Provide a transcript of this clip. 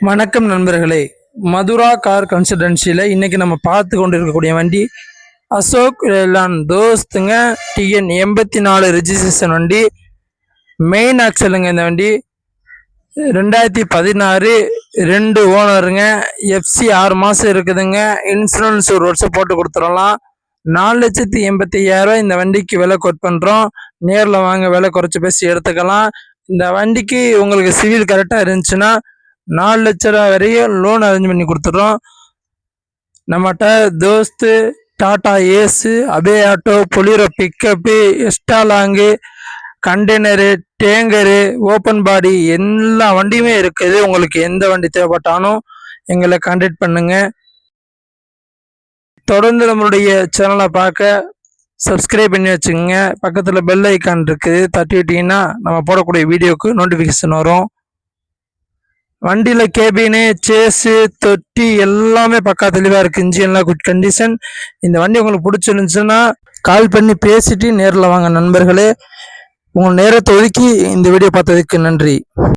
வணக்கம் நண்பர்களே, மதுரா கார் கன்சல்டன்சியில் இன்றைக்கி நம்ம பார்த்து கொண்டு இருக்கக்கூடிய வண்டி அசோக் லேலாண்ட் தோஸ்துங்க. டிஎன் 84 ரெஜிஸ்ட்ரேஷன் வண்டி, மெயின் ஆக்சலுங்க. இந்த வண்டி 2016, 2 ஓனருங்க. எஃப்சி 6 மாதம் இருக்குதுங்க. இன்சூரன்ஸ் 1 வருஷம் போட்டு கொடுத்துடலாம். 4,85,000 இந்த வண்டிக்கு விலை கோட் பண்ணுறோம். நேரில் வாங்க, விலை குறைச்சி பேசி எடுத்துக்கலாம். இந்த வண்டிக்கு உங்களுக்கு சிவில் கரெக்டாக இருந்துச்சுன்னா 4 லட்ச ரூபா வரையும் லோன் அரேஞ்ச் பண்ணி கொடுத்துட்றோம். நம்மகிட்ட Dost, Tata Ace, Ape auto, Bolero pickup, எஸ்டாலாங்கு, கண்டெய்னரு, டேங்கரு, ஓப்பன் பாடி எல்லா வண்டியுமே இருக்குது. உங்களுக்கு எந்த வண்டி தேவைப்பட்டாலும் எங்களை கான்டாக்ட் பண்ணுங்க. தொடர்ந்து நம்மளுடைய சேனலை பார்க்க சப்ஸ்கிரைப் பண்ணி வச்சுக்கோங்க. பக்கத்தில் பெல் ஐக்கான் இருக்குது, தட்டி விட்டிங்கன்னா நம்ம போடக்கூடிய வீடியோவுக்கு நோட்டிஃபிகேஷன் வரும். வண்டியில் கேபினு, சேஸு, தொட்டி எல்லாமே பக்கா தெளிவாக இருக்குது. இன்ஜின்லாம் குட் கண்டிஷன். இந்த வண்டி உங்களுக்கு பிடிச்சிருந்துச்சுன்னா கால் பண்ணி பேசிட்டு நேரில் வாங்க நண்பர்களே. உங்கள் நேரத்தை ஒதுக்கி இந்த வீடியோ பார்த்ததுக்கு நன்றி.